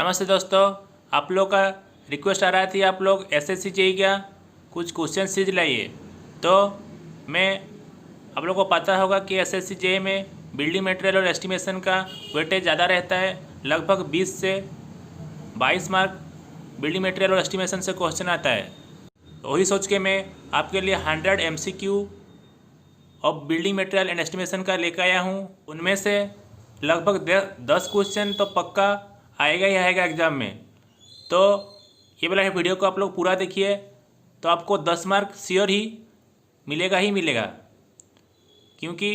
नमस्ते दोस्तों, आप लोग का रिक्वेस्ट आ रहा थी आप लोग एसएससी जेईई का कुछ क्वेश्चन सीरीज लाइए। तो मैं आप लोगों को पता होगा कि एसएससी जेईई में बिल्डिंग मटेरियल और एस्टिमेशन का वेटेज ज़्यादा रहता है। लगभग 20 से 22 मार्क बिल्डिंग मटेरियल और एस्टिमेशन से क्वेश्चन आता है। तो वही सोच के मैं आपके लिए 100 MCQ और बिल्डिंग मटेरियल एंड एस्टिमेशन का लेकर आया हूँ। उनमें से लगभग 10 क्वेश्चन तो पक्का आएगा ही आएगा एग्ज़ाम में। तो ये वाला वीडियो को आप लोग पूरा देखिए तो आपको 10 मार्क श्योर ही मिलेगा, क्योंकि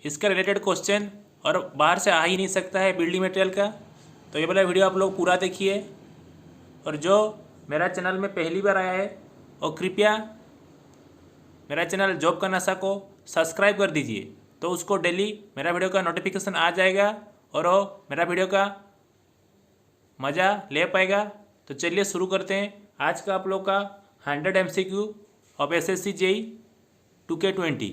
इसका रिलेटेड क्वेश्चन और बाहर से आ ही नहीं सकता है बिल्डिंग मटेरियल का। तो ये वाला वीडियो आप लोग पूरा देखिए, और जो मेरा चैनल में पहली बार आया है और कृपया मेरा चैनल जॉब का नशा को सब्सक्राइब कर दीजिए, तो उसको डेली मेरा वीडियो का नोटिफिकेशन आ जाएगा और वो मेरा वीडियो का मज़ा ले पाएगा। तो चलिए शुरू करते हैं आज का आप लोग का 100 MCQ of SSC JEE 2K20।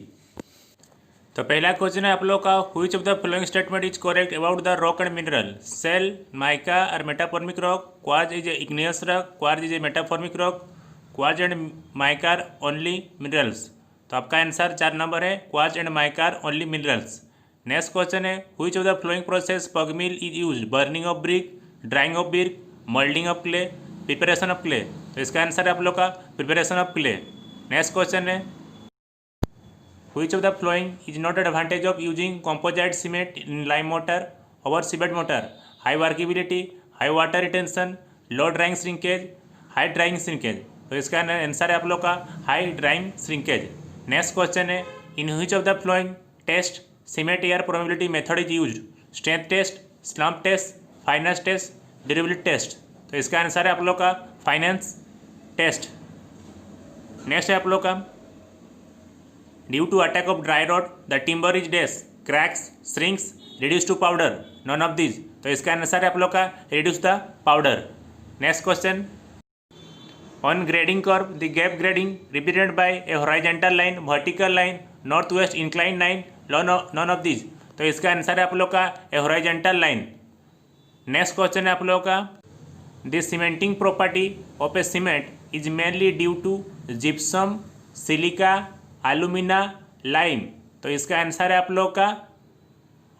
तो पहला क्वेश्चन है आप लोग का, which of the following statement is correct about the rock and mineral? Shale, mica और metamorphic rock, quartz is igneous rock, quartz is metamorphic rock, quartz and mica are only minerals. तो आपका answer 4 number है, quartz and mica are only minerals. Next question है, which of the following process pug mill is used? Burning of brick, drying of brick, moulding of clay, preparation of clay. तो इसका answer है आप लोग का preparation of clay. Next question है, which of the following is not advantage of using composite cement in lime mortar over seabed mortar? High workability, high water retention, low drying shrinkage, high drying shrinkage. तो इसका answer है आप लोग का high drying shrinkage. Next question है, in which of the following test cement air probability method is used? Strength test, slump test, finance test, durability test. तो इसका answer है आप लोग का फाइनेंस टेस्ट। नेक्स्ट है आप लोग का, due to attack of dry rot the timber is dash, cracks, shrinks, reduce to powder, none of this. तो इसका आंसर है आप लोग का reduce the powder. Next question, on grading curve the gap grading represented by a horizontal line, vertical line, north west incline line, none of this. तो इसका answer है आप लोग का a horizontal line. Next question है आप लोगों का, the cementing property of a cement is mainly due to gypsum, silica, alumina, lime. तो इसका आंसर है आप लोगों का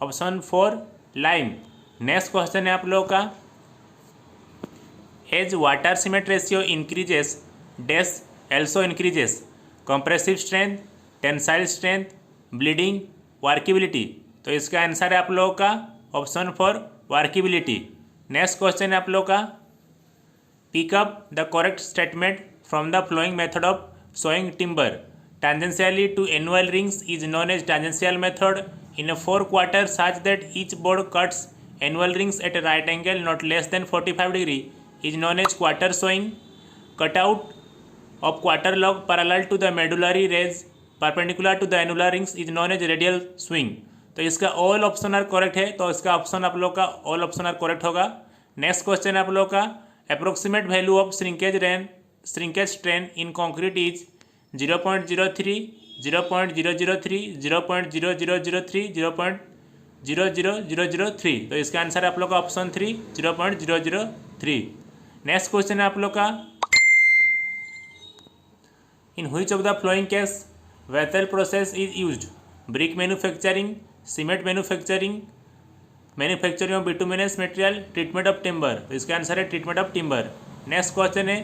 ऑप्शन 4 लाइम। नेक्स्ट क्वेश्चन है आप लोगों का, as water cement ratio increases dash also increases? Compressive strength, tensile strength, bleeding, workability. तो इसका आंसर है आप लोगों का ऑप्शन 4 वर्केबिलिटी। नेक्स्ट क्वेश्चन है आप लोग का, pick up the correct statement from the following method of sawing timber. Tangentially to annual rings is known as tangential method in a 4 quarter such that each board cuts annual rings at a right angle not less than 45 degree is known as quarter sewing. Cutout of quarter log parallel to the medullary rays perpendicular to the annular rings is known as radial swing. तो इसका all option are correct है, तो इसका option आप लोग का all option are correct होगा। Next question है आप लोग का, approximate value of shrinkage strain in concrete is 0.03, 0.003, 0.0003, 0.00003। तो इसका आंसर है आप लोग का ऑप्शन 3 0.003। नेक्स्ट क्वेश्चन है आप लोग का, in which of the following case vessel process is used? Brick manufacturing, cement manufacturing, manufacturing of bituminous material, treatment of timber. तो इसका आंसर है treatment of timber. Next question है,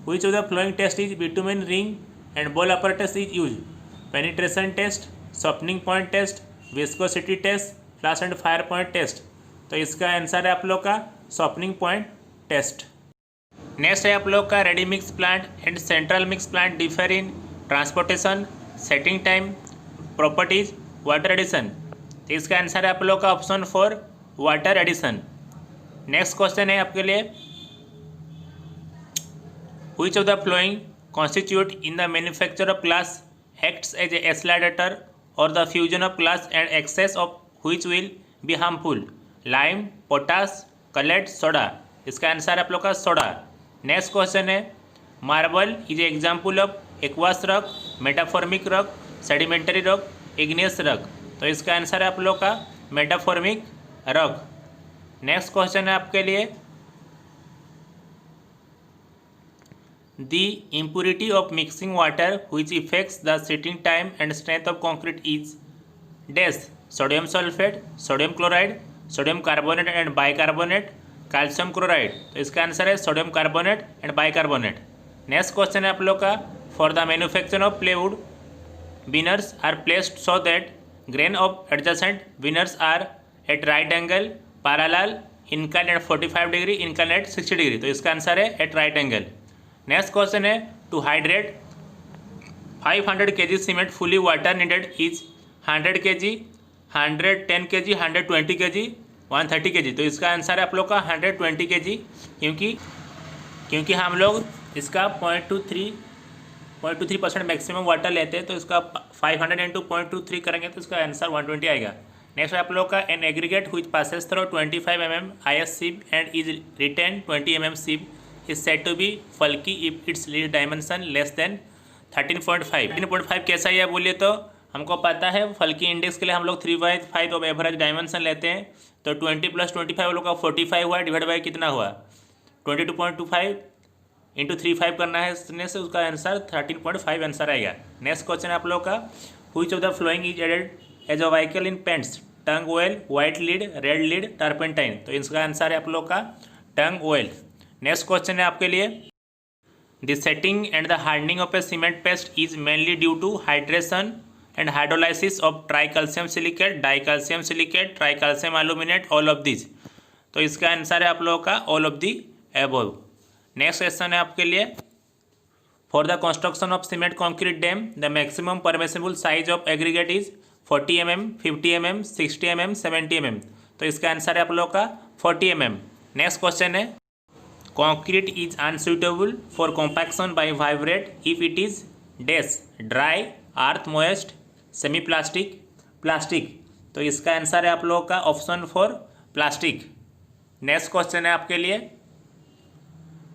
which of the following test is bitumen ring and ball apparatus is used? Penetration test, softening point test, viscosity test, flash and fire point test. तो इसका answer है आप लोग का softening point test. Next है आप लोग का, ready mix plant and central mix plant differ in transportation, setting time, properties, water addition. तो इसका आंसर है आप लोग का option 4 water addition. Next question है आपके लिए, which of the following constitute in the manufacture of glass acts as a accelerator और the fusion of glass and excess of which will be harmful? Lime, potash, cullet, soda. इसका answer है आप लोग का soda. Next question है, marble is a example of aqueous rock, metamorphic rock, sedimentary rock, igneous rock. तो इसका answer है आप लोग का मेटाफॉर्मिक रॉक। नेक्स्ट क्वेश्चन है आपके लिए, the impurity of mixing water which affects the setting time and strength of concrete is dash sodium sulphate, sodium chloride, sodium carbonate and bicarbonate, calcium chloride. तो इसका आंसर है sodium carbonate and bicarbonate. Next question है आप लोग का, for the manufacture of plywood veneers are placed so that grain of adjacent veneers are at right angle, parallel, inclined at 45 degree, inclined at 60 degree. तो इसका answer है at right angle. Next question है, to hydrate 500 kg cement fully water needed is 100 kg, 110 kg, 120 kg, 130 kg। तो इसका answer है आप लोग का 120 kg, क्योंकि हम लोग इसका 0.23% मैक्सिमम वाटर लेते हैं, तो इसका 500 इंटू 0.23 करेंगे तो इसका आंसर 120 आएगा। नेक्स्ट आप लोग का, an aggregate which passes through 25 mm IS sieve and is retain 20 mm sieve is said to be flaky if its lead dimension less than 13.5। 13.5 कैसा है बोलिए तो हमको पता है फल्की इंडेक्स के लिए हम लोग 3/5 ऑफ एवरेज डायमेंशन लेते हैं। तो 20 + 25 लोग का 45 हुआ, डिवाइड बाई कितना हुआ 22.25 इंटू 35 करना है, इसने से उसका आंसर 13.5 आंसर आएगा। नेक्स्ट क्वेश्चन है आप लोग का, which of the following is added as a vehicle in paints, tung oil, white lead, red lead, turpentine. तो इसका आंसर है आप लोग का टंग ऑयल। नेक्स्ट क्वेश्चन है आपके लिए, the setting and the hardening of a cement paste is mainly due to hydration and hydrolysis of tricalcium silicate, dicalcium silicate, tricalcium aluminate, all of this. तो इसका आंसर है आप लोगों का all of the above. Next question है आपके लिए, for the construction of cement concrete dam the maximum permissible size of aggregate is 40 mm, 50 mm, 60 mm, 70 mm। तो इसका आंसर है आप लोग का 40 mm। नेक्स्ट क्वेश्चन है, concrete is unsuitable for compaction by vibrate if it is dash dry, earth moist, semi plastic, plastic. तो इसका answer है आप लोगों का ऑप्शन 4 प्लास्टिक। नेक्स्ट क्वेश्चन है आपके लिए,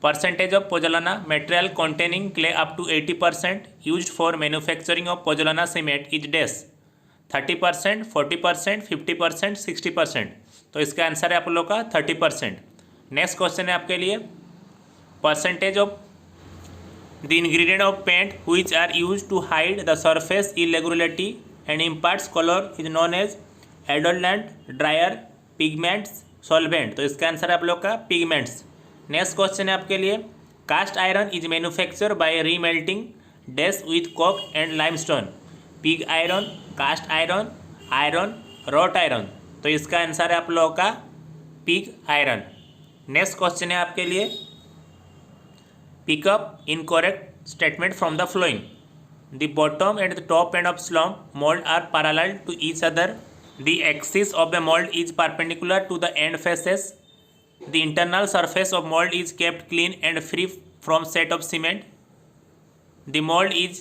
percentage of pozzolana material containing clay up to 80% used for manufacturing of pozzolana cement is dash 30%, 40%, 50%, 60%। तो इसका आंसर है आप लोग का 30%। नेक्स्ट क्वेश्चन है आपके लिए, percentage of the ingredient of paint which are used to hide the surface irregularity and imparts color is known as adornment, dryer, pigments, solvent। तो इसका आंसर है आप लोग का पिगमेंट्स। नेक्स्ट क्वेश्चन है आपके लिए, cast iron is manufacture by remelting dash with coke and limestone, pig iron, cast iron, iron, wrought iron. तो इसका आंसर है आप लोगों का पिग आयरन। नेक्स्ट क्वेश्चन है आपके लिए, pick up incorrect statement from the following, the bottom and the top end of slump mould are parallel to each other, the axis of the mould is perpendicular to the end faces, the internal surface of mold is kept clean and free from set of cement, the mold is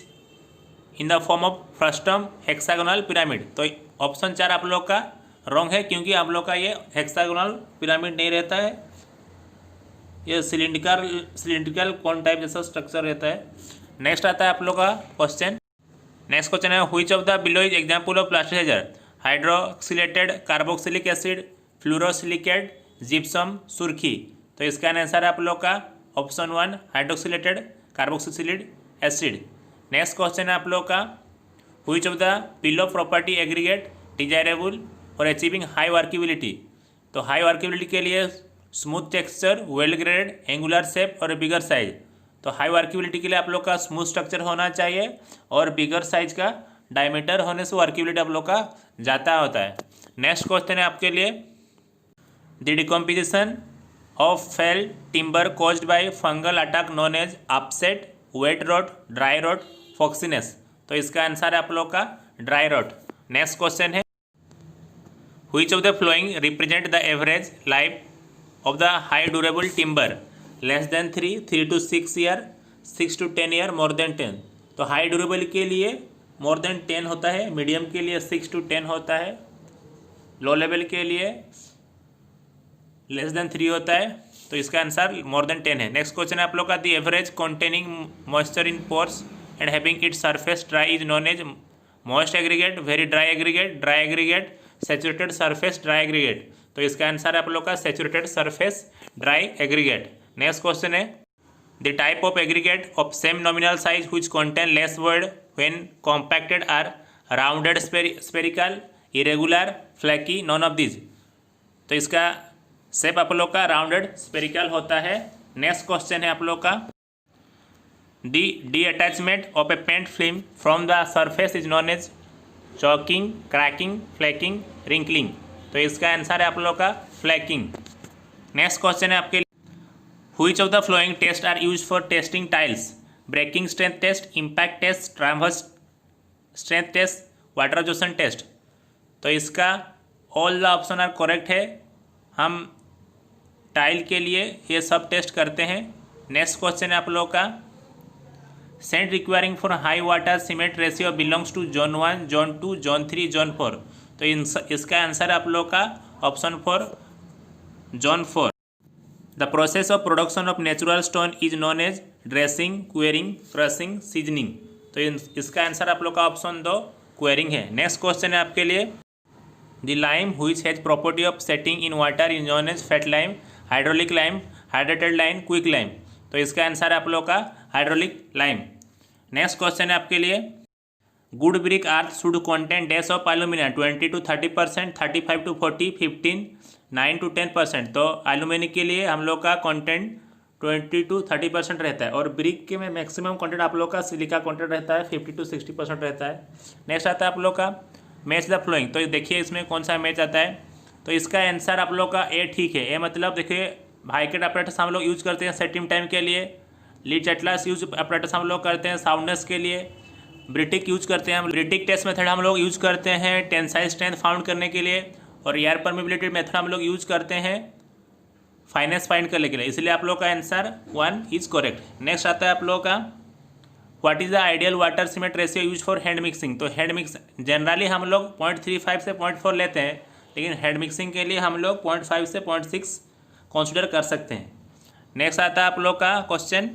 in the form of frustum hexagonal pyramid। तो option 4 आप लोग का wrong है, क्योंकि आप लोग का ये हेक्सागोनल पिरामिड नहीं रहता है, ये सिलिंड्रिकल कौन टाइप जैसा स्ट्रक्चर रहता है। नेक्स्ट आता है आप लोग का क्वेश्चन। नेक्स्ट क्वेश्चन है, which of the below is example of plasticizer, hydroxylated carboxylic acid, fluorosilicate, gypsum, surkhi. तो इसका आंसर है आप लोग का option 1 hydroxylated carboxylic acid. Next question है आप लोग का, which of the below property aggregate desirable for achieving high workability. तो हाई वर्केबिलिटी के लिए smooth texture, well graded, angular shape और बिगर साइज। तो हाई वर्केबिलिटी के लिए आप लोग का स्मूथ स्ट्रक्चर होना चाहिए और बिगर साइज का डायमीटर होने से वर्केबिलिटी आप लोग का ज़्यादा होता है। नेक्स्ट क्वेश्चन है आपके लिए, The decomposition of fell timber caused by fungal attack known as upset, wet rot, dry rot, foxiness। तो इसका आंसर है आप लोग का ड्राई रॉट। नेक्स्ट क्वेश्चन है, which of the following represent the average life of the high durable timber, less than 3 to 6 year, 6 to 10 year, more than 10। तो high durable के लिए मोर देन 10 होता है, मीडियम के लिए 6 to 10 होता है, लो लेवल के लिए लेस देन 3 होता है। तो इसका आंसर मोर देन 10 है। नेक्स्ट क्वेश्चन है आप लोग का, the average containing moisture in pores and having it surface dry is known as moist aggregate, very dry aggregate, dry aggregate, saturated surface dry aggregate. तो इसका आंसर है आप लोग का saturated surface dry aggregate. Next question है, the type of aggregate of same nominal size which contain less void when compacted are rounded, spherical, irregular, flaky, none of these। तो इसका shape आप लोग का राउंडेड स्पेरिकल होता है। Next question है आप लोग का detachment of a paint film from the surface is known as chalking, cracking, flaking, wrinkling. तो इसका आंसर है आप लोग का फ्लैकिंग। नेक्स्ट क्वेश्चन है आपके लिए Which of the following tests are used for testing tiles? Breaking strength test, impact test, transverse strength test, water absorption test। तो इसका all the option are correct है। हम टाइल के लिए ये सब टेस्ट करते हैं। नेक्स्ट क्वेश्चन है आप लोगों का sand requiring for high water cement ratio belongs to zone 1, zone 2, zone 3, zone 4। तो इसका आंसर आप लोग का option 4 zone 4। The process of production of natural stone is known as dressing, quarrying, crushing, seasoning. तो इसका आंसर आप लोग का ऑप्शन 2 क्वेरिंग है। नेक्स्ट क्वेश्चन है आपके लिए the lime which has property of setting in water is known as fat lime, hydraulic lime, hydrated lime, quick lime. तो इसका आंसर है आप लोग का हाइड्रोलिक लाइम। नेक्स्ट क्वेश्चन है आपके लिए गुड ब्रिक आर्थ should contain dash of aluminium 20 to 30%, 35 to 40, 15, 9 to 10%। तो एल्यूमिनियम के लिए हम लोग का कंटेंट 20 to 30% रहता है और ब्रिक के में मैक्सिमम कंटेंट आप लोग का सिलिका कंटेंट रहता है 50 to 60% रहता है। नेक्स्ट आता है आप लोग का मैच द फ्लोइंग। तो देखिए इसमें कौन सा मैच आता है। तो इसका आंसर आप लोग का ए ठीक है। ए मतलब देखिए हाइकेट अपरेटस हम लोग यूज करते हैं सेटिंग टाइम के लिए, लीड एटलास यूज अपरेटस हम लोग करते हैं साउंडनेस के लिए, ब्रिटिक यूज करते हैं हम ब्रिटिक टेस्ट मेथड हम लोग यूज करते हैं टेंसाइल स्ट्रेंथ फाउंड करने के लिए, और एयर परमिबिलिटी मेथड हम लोग यूज करते हैं फाइनेस फाइंड करने के लिए। इसलिए आप लोग का आंसर 1 इज करेक्ट। नेक्स्ट आता है आप लोग का what is the ideal water cement ratio use for hand mixing. तो हैंड मिक्स जनरली हम लोग 0.35 से 0.4 लेते हैं, लेकिन हैंड मिक्सिंग के लिए हम लोग 0.5 से 0.6 कंसिडर कर सकते हैं। नेक्स्ट आता है आप लोग का question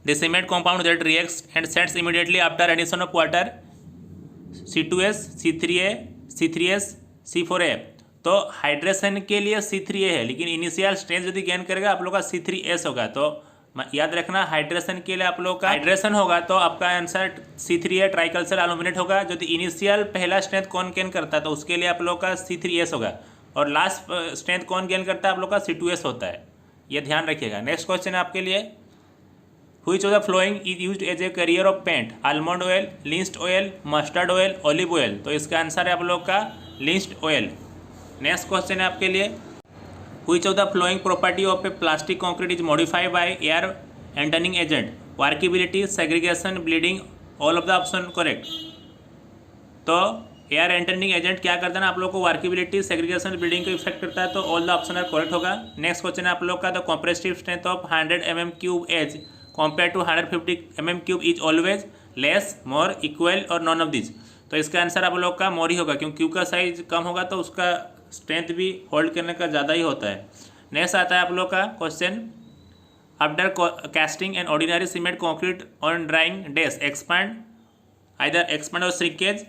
the cement compound that reacts and sets immediately after addition of water C2S, C3A, C3S, C4A। तो हाइड्रेशन के लिए C3A है, लेकिन इनिशियल स्ट्रेंथ यदि गेन करेगा आप लोग का C3S होगा। तो याद रखना हाइड्रेशन के लिए आप लोग का हाइड्रेशन होगा तो आपका आंसर C3A ट्राइकल्चर एल्यूमिनेट होगा। यदि इनिशियल पहला स्ट्रेंथ कौन गेन करता है तो उसके लिए आप लोग का C3S होगा, और लास्ट स्ट्रेंथ कौन गेन करता है आप लोग का C2S होता है। ये ध्यान रखिएगा। नेक्स्ट क्वेश्चन है आपके लिए Which of the following is used as a carrier of paint? Almond oil, linseed oil, mustard oil, olive oil. तो इसका आंसर है आप लोग का लिंस्ड ऑयल। नेक्स्ट क्वेश्चन है आपके लिए Which of the following property of a plastic concrete is modified by air entering agent? Workability, segregation, bleeding, all of the option correct। तो एयर एंटरिंग एजेंट क्या करता है ना आप लोग को वर्केबिलिटी, सेग्रीगेशन, ब्लीडिंग को इफेक्ट करता है। तो all the option are correct होगा। नेक्स्ट क्वेश्चन है आप लोग का the compressive strength of 100 mm³ as compare to 150 mm³ is always less, more, equal और नॉन ऑफ दिस। तो इसका आंसर आप लोग का मोर ही होगा, क्योंकि क्यू का साइज कम होगा तो उसका स्ट्रेंथ भी होल्ड करने का ज़्यादा ही होता है। नेक्स्ट आता है आप लोग का question after casting an ordinary cement concrete on drawing dash expand, either expand और श्रिंकेज,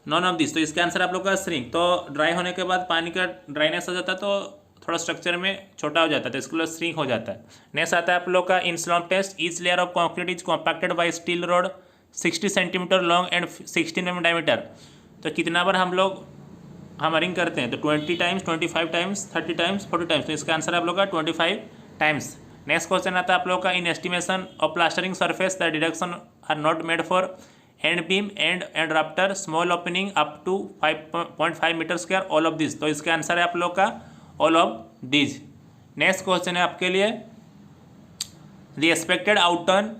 नॉन ऑफ दिस। तो इसका आंसर आप लोग का श्रिंक। तो ड्राई होने के बाद पानी का ड्राइनेस हो जाता है तो थोड़ा स्ट्रक्चर में छोटा हो जाता है, तो इसके लिए श्रिंक हो जाता है। नेक्स्ट आता है आप लोग का in slump test each layer of concrete is compacted by steel rod 60 centimetre long and 16 mm diameter. तो कितना बार हम लोग हमरिंग करते हैं तो 20 टाइम्स, 25 टाइम्स, 30 टाइम्स, 40 टाइम्स। तो इसका आंसर आप लोग का 25 टाइम्स। नेक्स्ट क्वेश्चन आता है आप लोग का in estimation of plastering surface the deduction are not made for end beam and rafter small opening up to 5.5 metre square all of this. तो इसका आंसर है आप लोग का all of this. Next question है आपके लिए the expected outturn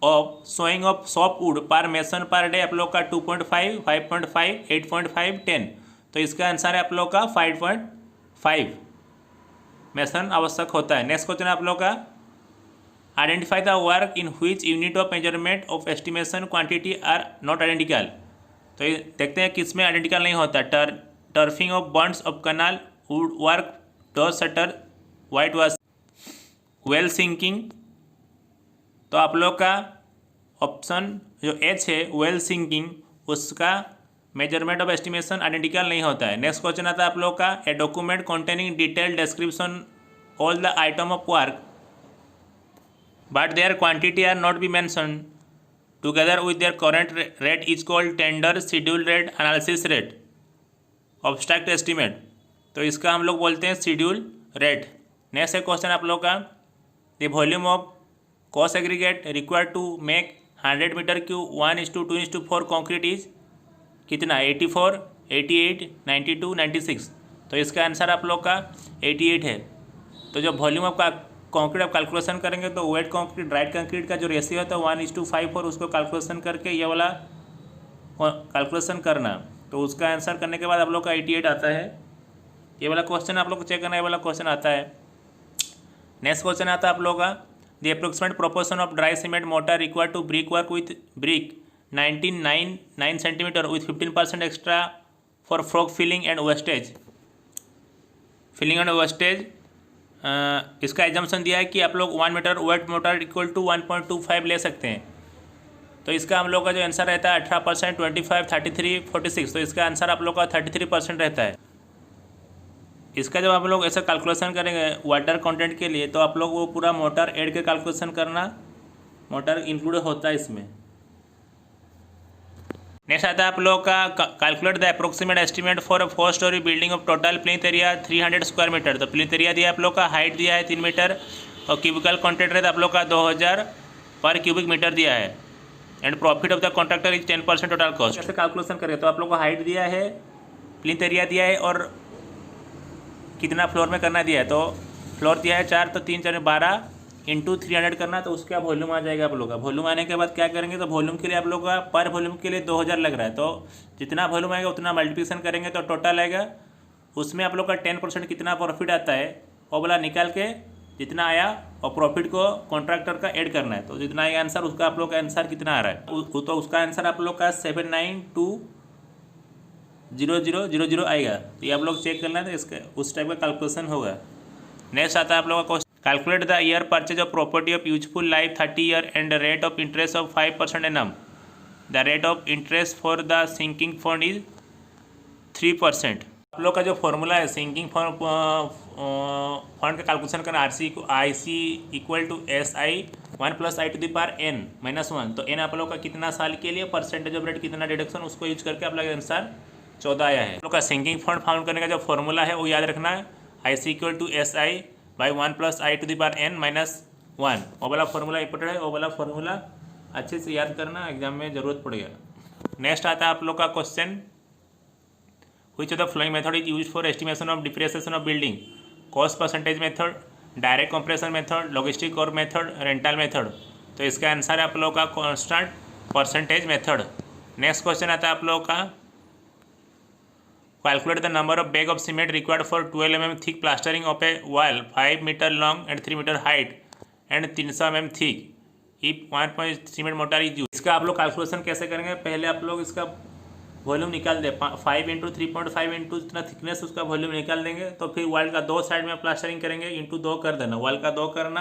of sawing of soft wood per mason per day आप लोग का 2.5, 5.5, 8.5, 10। तो इसका आंसर है आप लोग का 5.5 मेसन आवश्यक होता है। नेक्स्ट क्वेश्चन है आप लोग का identify the work in which unit of measurement of estimation quantity are not identical. तो ये देखते हैं किसमें आइडेंटिकल नहीं होता। Turfing of bonds of canal, wood work, door shutter, white wash, well sinking. तो आप लोग का ऑप्शन जो एच है वेल सिंकिंग, उसका मेजरमेंट ऑफ एस्टिमेशन आइडेंटिकल नहीं होता है। नेक्स्ट क्वेश्चन आता है आप लोग का a document containing detail description all the item of work, but their quantity are not be mentioned together with their current rate is called tender schedule rate analysis rate abstract estimate. तो इसका हम लोग बोलते हैं schedule rate. Next है question आप लोग का, द वॉल्यूम ऑफ कॉस्ट aggregate required to make 100 metre cube 1:2:4 concrete is कितना, 84, 88, 92, 96। तो इसका आंसर आप लोग का 88 है। तो जो वॉल्यूम ऑफ कॉन्क्रीट आप कैलकुलेशन करेंगे तो वेट कॉन्क्रीट ड्राइड कंक्रीट का जो रेशियो होता है 1:5 उसको कैलकुलेशन करके ये वाला कैलकुलेशन करना, तो उसका आंसर करने के बाद आप लोग का 88 आता है। ये वाला क्वेश्चन आप लोग को चेक करना, ये वाला क्वेश्चन आता है। नेक्स्ट क्वेश्चन आता है आप लोग का, the approximate proportion of dry cement mortar required to brick work with brick 19.9 centimetre with 15% extra for frog filling and wastage. Filling and wastage इसका एग्जाम्पशन दिया है कि आप लोग 1 metre wet mortar equal to 1.25 ले सकते हैं। तो इसका हम लोग का जो आंसर रहता है 18%, 25, 33, 46। तो इसका आंसर आप लोग का 33% रहता है। इसका जब आप लोग ऐसा कैलकुलेशन करेंगे वाटर कंटेंट के लिए तो आप लोग वो पूरा मोटर ऐड के कैलकुलेशन करना, मोटर इंक्लूड होता है इसमें। नेक्स्ट आता है आप लोग का calculate the approximate estimate for 4 storey building of total plinth area 300 square metre. तो प्लिंथ एरिया दिया आप लोग का, हाइट दिया है 3 मीटर और क्यूबिकल कंटेंट रहता है आप लोग का 2000 पर क्यूबिक मीटर दिया है and profit of the contractor is 10% total cost. कैसे कैलकुलेशन करें, तो आप लोग को हाइट दिया है, प्लिंथ एरिया दिया है और कितना फ्लोर में करना दिया है। तो फ्लोर दिया है 4, तो 3 4 12 इंटू 300 करना, तो उसका वॉल्यूम आ जाएगा आप लोग का। वॉल्यूम आने के बाद क्या करेंगे, तो वॉल्यूम के लिए आप लोग का पर वॉल्यूम के लिए 2000 लग रहा है, तो जितना वॉल्यूम आएगा उतना मल्टीप्लिकेशन करेंगे तो टोटल आएगा। उसमें आप लोग का 10% कितना प्रॉफिट आता है वो वाला निकाल के जितना आया और प्रॉफिट को कॉन्ट्रैक्टर का ऐड करना है। तो जितना आएगा आंसर उसका आप लोग का आंसर कितना आ रहा है, तो उसका आंसर आप लोग का 7920000 आएगा। तो ये आप लोग चेक करना है, तो इसका उस टाइप का कैलकुलेशन होगा। नेक्स्ट आता है आप लोगों का, calculate the year purchase of property of useful life 30 year and rate of interest of 5% annum. The rate of interest for the sinking fund is 3%। आप लोग का जो फॉर्मूला है सिंकिंग फंड का कैलकुलेशन करना, IC equal to SI 1 + I⁻n-1। तो n आप लोग का कितना साल के लिए, परसेंटेज ऑफ रेट कितना डिडक्शन, उसको यूज करके आप लोग का आंसर 14 आया है। आप लोग का सिंकिंग फंड फाउंड करने का जो फॉर्मूला है वो याद रखना है, IC equal to SI by 1 + I⁻n-1। वो वाला फॉर्मूला इंपॉर्टेंट है, वो वाला फॉर्मूला अच्छे से याद करना, एग्जाम में ज़रूरत पड़ेगा। नेक्स्ट आता है आप लोग का question, which of the following method is used for estimation of depreciation of building? Cost percentage method, direct compression method, logistic core method, rental method। तो इसका आंसर है आप लोग का constant percentage method. Next question आता है आप लोग का, calculate the number of bag of cement required for 12 mm thick plastering of a wall 5 metre long and 3 metre height and 300 mm thick if 1 cement mortar is use. इसका आप लोग calculation कैसे करेंगे, पहले आप लोग इसका वॉल्यूम निकाल दे, 5 इंटू 3.5 इंटू इतना थिकनेस उसका वॉल्यूम निकाल देंगे। तो फिर वॉल का 2 साइड में प्लास्टरिंग करेंगे, इंटू 2 कर देना, वॉल का 2 करना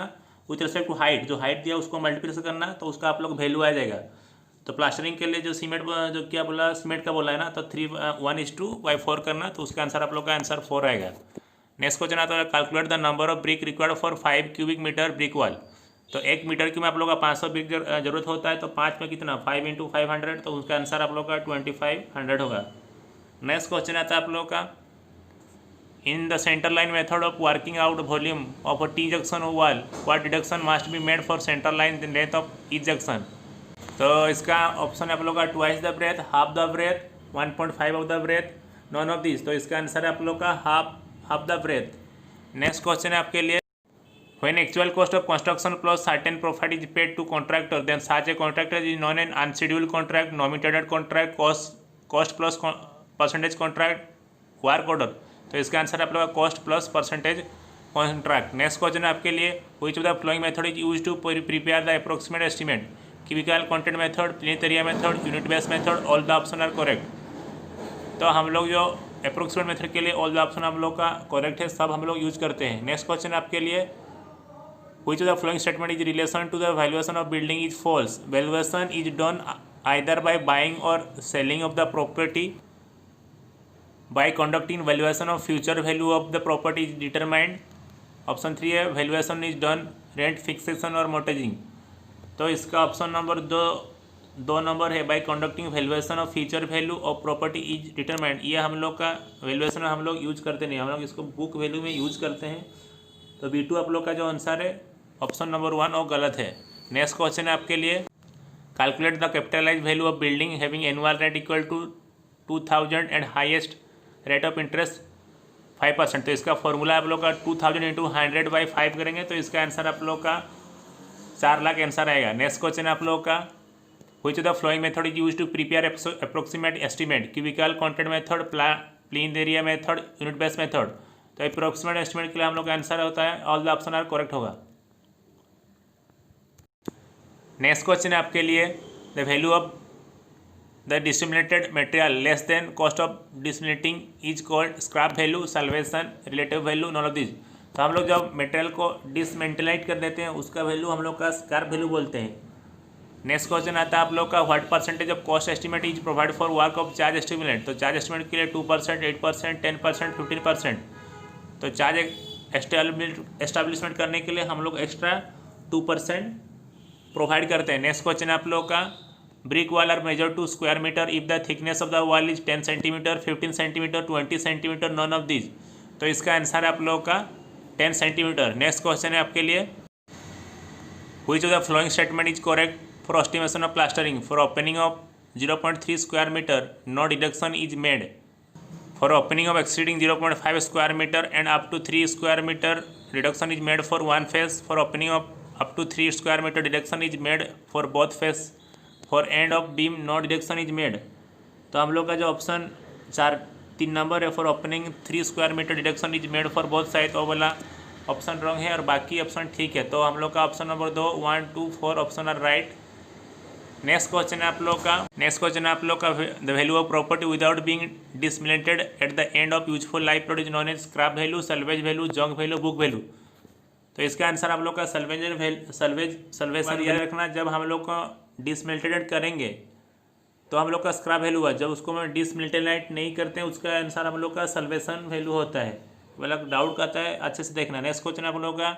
विथ रिस्पेक्ट टू हाइट, जो हाइट दिया उसको मल्टीप्लाई करना, तो उसका आप लोग वैल्यू आ जाएगा। तो प्लास्टरिंग के लिए जो सीमेंट जो क्या बोला, सीमेंट का बोला है ना, तो 1:4 करना, तो उसका आंसर आप लोग का आंसर 4 आएगा। नेक्स्ट क्वेश्चन आता है, calculate the number of brick required for 5 cubic metre brick wall. तो 1 मीटर क्यूब में आप लोग का 500 ब्रिक जरूरत होता है, तो 5 में कितना, 5 इंटू 500, तो उसका आंसर आप लोग का 2500 होगा। नेक्स्ट क्वेश्चन आता है आप लोग का, in the centre line method of working out volume of a T junction wall what deduction must be made for centre line length of each junction. तो इसका ऑप्शन है आप लोग का 2 the breadth, half the breadth, 1.5 of the breadth, none of this. तो इसका answer है आप लोग का half the breadth. Next question है आपके लिए, when actual cost of construction plus certain profit is paid to contractor then such a contractor is known an unscheduled contract, nominated contract, cost plus percentage contract, work order. तो इसका answer आप लोग का cost plus percentage contract. Next question है आपके लिए, which of the following method is used to prepare the approximate estimate, cubical content method, plinth area method, unit base method, all the option are correct. तो हम लोग जो approximate method के लिए all the option हम लोग का correct है, सब हम लोग यूज करते हैं। नेक्स्ट क्वेश्चन आपके लिए, which of the following statement is relation to the valuation of building is false, valuation is done either by buying और selling of the property, by conducting valuation of future value of the property is determined option 3 है valuation is done rent fixation और मोर्टेजिंग। तो इसका option number दो number है bye conducting valuation of future value of property is determined. ये हम लोग का वैल्यूएशन हम लोग यूज करते नहीं, हम लोग इसको बुक वैल्यू में यूज करते हैं। तो B2 आप लोग का जो आंसर है ऑप्शन नंबर 1 वो गलत है। नेक्स्ट क्वेश्चन है आपके लिए, calculate the capitalise value of building having annual rent equal to 2000 and highest rate of interest 5%। तो इसका फॉर्मूला आप लोग का 2000 इंटू 100/5 करेंगे तो इसका आंसर आप लोग का 4 लाख आंसर आएगा। नेक्स्ट क्वेश्चन है आप लोग का, which of the following method is use to prepare approximate estimate, cubical content method, plane area method, unit base method. तो अप्रोक्सीमेट एस्टिमेट के लिए हम लोग का आंसर होता है all the option are correct होगा। नेक्स्ट क्वेश्चन है आपके लिए, the value of the disseminated material less than cost of disseminating is called scrap value, salvation, relative value, non of this. तो हम लोग जब मटेरियल को डिसमेंटलाइट कर देते हैं उसका वैल्यू हम लोग का स्क्रैप वैल्यू बोलते हैं। नेक्स्ट क्वेश्चन आता है आप लोग का, what percentage of cost estimate is provide for work of charge estimate. तो चार्ज एस्टिमेट के लिए 2%, 8%, 10%, 15%। तो चार्ज एस्टेब्लिशमेंट करने के लिए हम लोग एक्स्ट्रा 2% प्रोवाइड करते हैं। नेक्स्ट क्वेश्चन है आप लोग का, brick wall are measure to square metre if the thickness of the wall is 10 centimetre, 15 centimetre, 20 centimetre, none of this. तो इसका आंसर है आप लोग का 10 सेंटीमीटर। नेक्स्ट क्वेश्चन है आपके लिए, which of the following statement is correct for estimation of plastering, for opening of 0.3 square metre no deduction is made, for opening of exceeding 0.5 square metre and up to 3 square metre deduction is made for one face, for opening of up to 3 square metre deduction is made for both face, for end of beam no deduction is made. तो हम लोग का जो option 3 number है, for opening 3 square metre deduction is made for both side, वो वाला option wrong है और बाकी ऑप्शन ठीक है। तो हम लोग का option number 2, 1, 2, 4 option are right. Next question है आप लोग का, the value of property without being disseminated at the end of useful life period is known as scrap value, salvage value, junk value, book value. तो इसका answer आप लोग का salvation याद रखना। जब हम लोग को डिसमिनेटेड करेंगे तो हम लोग का स्क्रैप वैल्यू हुआ, जब उसको हम डिसमिनेटेड नहीं करते हैं उसका आंसर हम लोग का सल्वेशन वैल्यू होता है। मतलब डाउट आता है अच्छे से देखना। नेक्स्ट क्वेश्चन आप लोग का,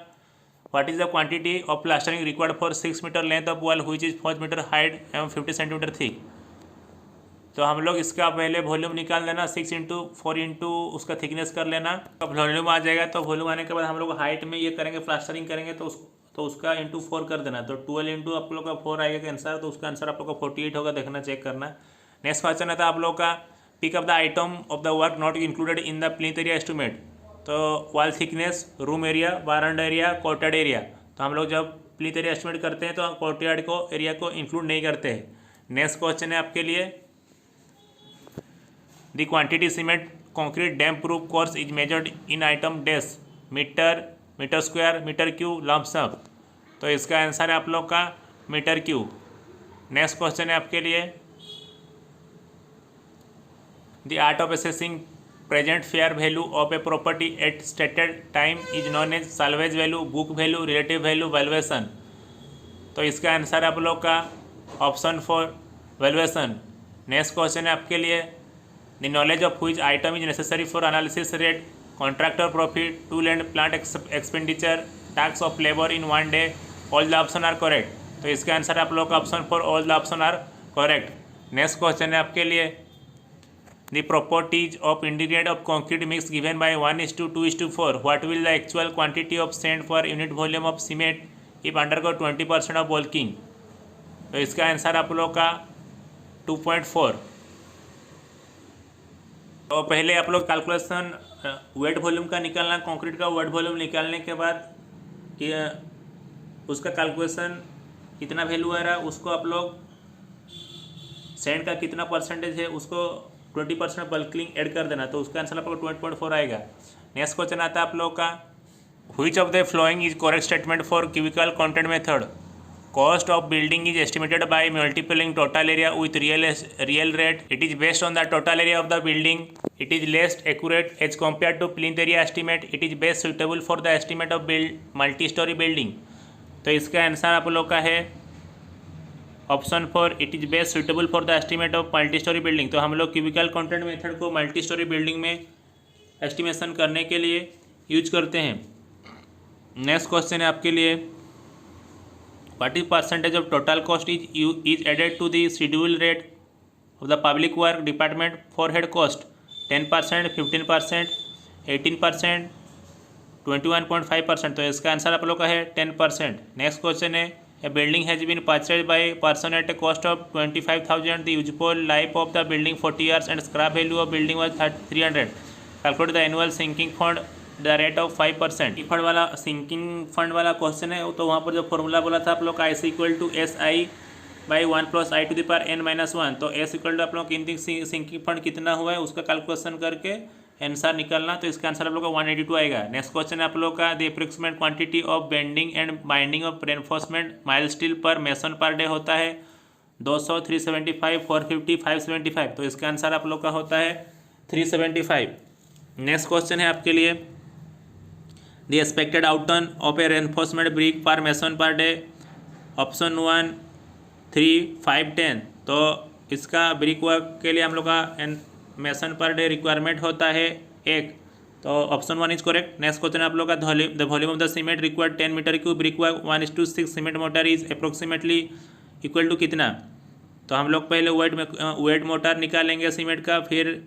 what is the quantity of plastering required for 6 metre length of wall which is 5 metre height एवं 50 सेंटीमीटर थिक। तो हम लोग इसका पहले वॉल्यूम निकाल लेना, 6 इंटू 4 इंटू उसका थिकनेस कर लेना। अब वॉल्यूम आ जाएगा तो वॉल्यूम आने के बाद हम लोग हाइट में ये करेंगे, प्लास्टरिंग करेंगे तो उसका इंटू 4 कर देना। तो 12 इंटू आप लोग का 4 आएगा आंसर, तो उसका आंसर आप लोग का 48 होगा, देखना चेक करना। नेक्स्ट क्वेश्चन आता है आप लोग का, pick up the item of the work not included in the plinth area estimate. तो wall thickness, room area, verandah area, courtyard area. तो हम लोग जब प्लिंथ एरिया एस्टिमेट करते हैं तो कोर्टयार्ड को एरिया को इंक्लूड नहीं करते हैं। नेक्स्ट क्वेश्चन है आपके लिए, the quantity cement concrete damp proof course is measured in item डेस, metre, metre square, metre cube, lump sum. तो इसका आंसर है आप लोग का मीटर क्यूब। नेक्स्ट क्वेश्चन है आपके लिए, the art of assessing present fair value of a property at stated time is known as salvage value, book value, relative value, valuation. तो इसका आंसर आप लोग का ऑप्शन 4 वैल्यूएशन। नेक्स्ट क्वेश्चन है आपके लिए, the knowledge of which item is necessary for analysis rate, contractor profit, tool and plant expenditure, tax of labour in 1 day, all the option are correct. तो इसका answer आप लोग का option 4 all the option are correct. Next question है आपके लिए, the properties of ingredient of concrete mix given by 1:2:4, what will the actual quantity of sand per unit volume of cement if undergo 20% of bulking। तो इसका answer आप लोग का 2.4। तो पहले आप लोग कैलकुलेशन वेट वॉल्यूम का निकालना, कंक्रीट का वेट वॉल्यूम निकालने के बाद उसका कैलकुलेशन कितना वैल्यू आ रहा है, उसको आप लोग सैंड का कितना परसेंटेज है उसको 20% बल्किंग ऐड कर देना, तो उसका आंसर आपको 20.4 आएगा। नेक्स्ट क्वेश्चन आता है आप लोग का, which of the following is correct statement for cubical content method, cost of building is estimated by multiplying total area with real rate, it is based on the total area of the building, it is less accurate as compare to plinth area estimate, it is best suitable for the estimate of multi storey building. तो इसका answer आप लोग का है option 4, it is best suitable for the estimate of multi storey building. तो हम लोग cubicle content method को मल्टी स्टोरी बिल्डिंग में एस्टिमेशन करने के लिए यूज करते हैं। नेक्स्ट क्वेश्चन है आपके लिए, what is percentage of total cost is added to the schedule rate of the public work department for head cost? 10%, 15%, 18%, 21.5%। तो इसका आंसर आप लोग का है 10%। नेक्स्ट क्वेश्चन है, a building has been purchase by person at a cost of 25,000, the useful life of the building 40 years and scrap value of building was 300। Calculate the annual sinking fund the rate of 5%। Fund वाला sinking fund वाला question है, तो वहाँ पर जो formula बोला था आप लोग का S equal to S I by 1 + i to the power n-1। तो एस इक्वल टू आप लोग सिंकिंग फंड कितना हुआ है उसका कैलकुलेशन करके आंसर निकालना। तो इसका आंसर आप लोग का 182 आएगा। नेक्स्ट क्वेश्चन है आप लोग का, the approximate quantity of bending and binding of reinforcement mile steel पर मेसन पर डे होता है 200, 375, 450, 575। तो इसका आंसर आप लोग का होता है 375। नेक्स्ट क्वेश्चन है आपके लिए, the expected outturn of a reinforcement brick per mason per day, option 1 3, 5, 10। तो इसका ब्रिक वर्क के लिए हम लोग का मेसन पर डे रिक्वायरमेंट होता है 1। तो option 1 is correct. Next question आप लोग का, the volume of the cement required 10 metre cube brick work 1:6 cement mortar is approximately equal to कितना? तो हम लोग पहले वेट मोटर निकालेंगे सीमेंट का, फिर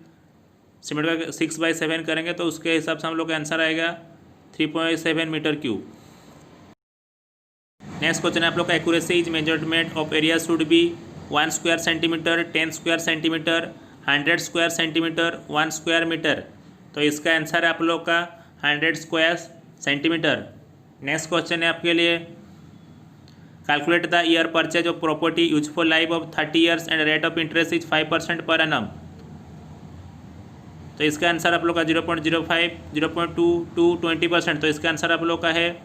सीमेंट का 6/7 करेंगे, तो उसके हिसाब से हम लोग का आंसर आएगा 3.7 मीटर क्यूब। नेक्स्ट क्वेश्चन है आप लोग का, accuracy is measurement of area should be 1 square centimetre, 10 square centimetre, 100 square centimetre, 1 square metre. तो इसका आंसर है आप लोग का 100 स्क्वायर सेंटीमीटर। नेक्स्ट क्वेश्चन है आपके लिए, calculate the year purchase of property useful life of 30 years and rate of interest is 5% per annum. तो इसका आंसर आप लोग का 0.05, 0.22, 20%। तो इसका आंसर आप लोग का है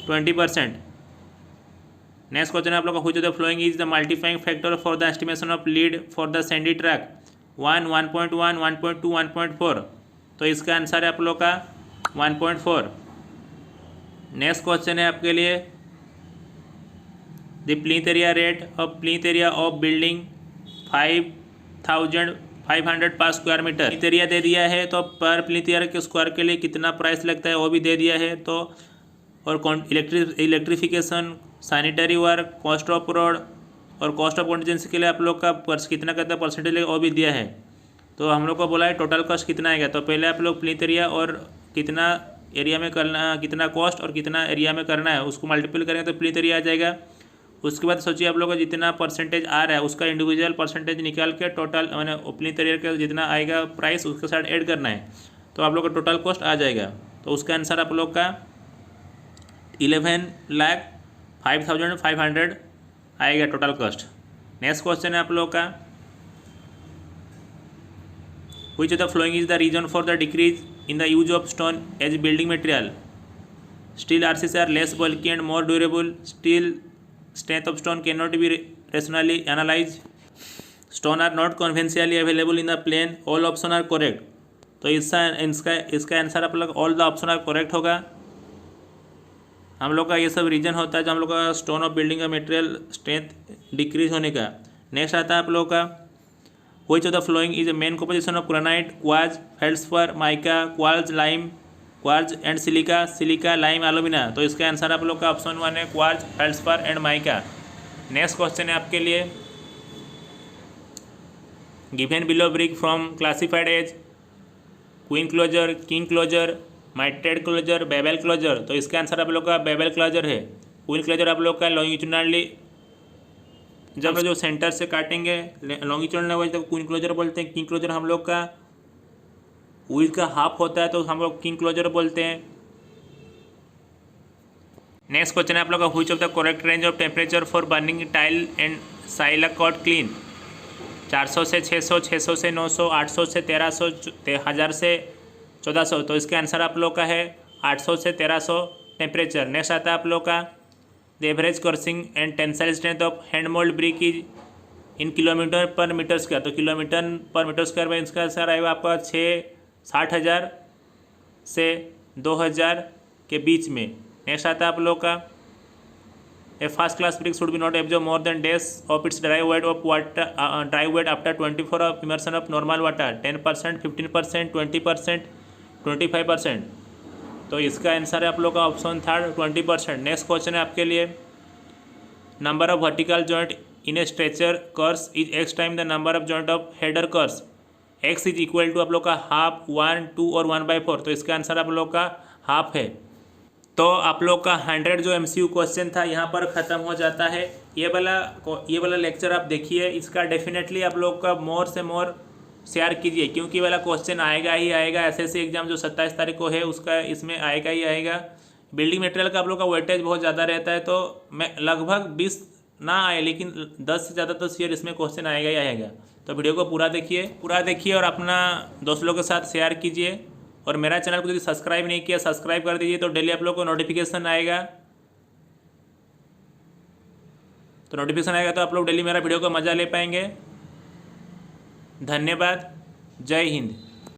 20%। नेक्स्ट क्वेश्चन है आप लोग का, which of the following is the multiplying factor for the estimation of lead for the Sandy track? 1, 1.1, 1.2, 1.4। तो इसका आंसर है आप लोग का 1.4। नेक्स्ट क्वेश्चन है आपके लिए, the plinth area rate of plinth area of building 5,500 per square metre. Plinth area दे दिया है, तो पर प्लीथ एरिया के स्क्वायर के लिए कितना प्राइस लगता है वो भी दे दिया है। तो और electrification, sanitary work, cost of road और कॉस्ट ऑफ कॉन्टीजेंसी के लिए आप लोग का कितना कहता है परसेंटेज वो भी दिया है। तो हम लोग को बोला है टोटल कॉस्ट कितना आएगा। तो पहले आप लोग प्लीथ एरिया और कितना एरिया में करना, कितना कॉस्ट और कितना एरिया में करना है उसको मल्टीपल करेंगे तो प्लीथ एरिया आ जाएगा। उसके बाद सोचिए आप लोग का जितना परसेंटेज आ रहा है उसका इंडिविजुअल परसेंटेज निकाल के टोटल मैंने प्लीथ एरिया का जितना आएगा प्राइस उसके साथ ऐड करना है, तो आप लोग का टोटल कॉस्ट आ जाएगा। तो उसका आंसर आप लोग का 11,05,500 आएगा टोटल कॉस्ट। नेक्स्ट क्वेश्चन है आप लोग का, which of the following is the reason for the decrease in the use of stone as building material? Steel RCC are less bulky and more durable, steel strength of stone cannot be rationally analyzed, stone are not conventionally available in the plane, all option are correct। तो इसका answer आप लोग all the option are correct होगा। हम लोग का ये सब रीजन होता है जो हम लोग का स्टोन ऑफ बिल्डिंग का मटेरियल स्ट्रेंथ डिक्रीज होने का। नेक्स्ट आता है आप लोग का, which of the following is a main composition of granite, quartz, feldspar, mica, quartz, lime, quartz and silica, silica, lime, alumina. तो इसका आंसर आप लोग का ऑप्शन 1 है, quartz, feldspar and mica. Next question है आपके लिए, given below brick from classified as queen closer, king closer, mitred closure, label closer. तो इसका आंसर आप लोग का बेबल क्लोजर है। क्वीन क्लोजर आप लोग का लॉन्गिट्यूडनली, जब जो सेंटर से काटेंगे लॉन्गिट्यूडनल वही तो क्वीन क्लोजर बोलते हैं। किंग क्लोजर हम लोग का विड्थ का हाफ होता है तो हम लोग किंग क्लोजर बोलते हैं। नेक्स्ट क्वेश्चन है आप लोग का, which of the correct range of temperature for burning tile and silicate kiln? 400 से 600, 600 से 900, 800 से 1300, 1000 से 1400। तो इसका आंसर आप लोग का है 800 से 1300 टेम्परेचर। नेक्स्ट आता है आप लोग का, the average crushing and tensile strength of hand mould brick is in kilometre पर मीटर स्क्वायर। तो किलोमीटर पर मीटर स्क्वायर में इसका आंसर आएगा आपका 60,000 से 2000 के बीच में। नेक्स्ट आता है आप लोग का, a first class brick should be not absorb more than days of its dry weight of water, dry weight after 24 of immersion of normal water, 10%, 15%, 20%, 25%। तो इसका आंसर है आप लोग का ऑप्शन थर्ड 20%। नेक्स्ट क्वेश्चन है आपके लिए, number of vertical joint in a stretcher course is X time the number of joint of header course, X is equal to आप लोग का हाफ, 1, 2 और 1/4। तो इसका आंसर आप लोग का हाफ है। तो आप लोग का 100 जो MCQ क्वेश्चन था यहाँ पर ख़त्म हो जाता है। ये वाला लेक्चर आप देखिए, इसका डेफिनेटली आप लोग का मोर से मोर शेयर कीजिए, क्योंकि वाला क्वेश्चन आएगा ही आएगा। SSC एग्ज़ाम जो 27 तारीख को है उसका इसमें आएगा ही आएगा। बिल्डिंग मटेरियल का आप लोग का वेटेज बहुत ज़्यादा रहता है, तो मैं लगभग 20 ना आए लेकिन 10 से ज़्यादा तो शेयर इसमें क्वेश्चन आएगा ही आएगा। तो वीडियो को पूरा देखिए और अपना दोस्त लोगों के साथ शेयर कीजिए। और मेरा चैनल को यदि सब्सक्राइब नहीं किया सब्सक्राइब कर दीजिए, तो डेली आप लोग को नोटिफिकेशन आएगा। तो आप लोग डेली मेरा वीडियो का मज़ा ले पाएंगे। धन्यवाद। जय हिंद।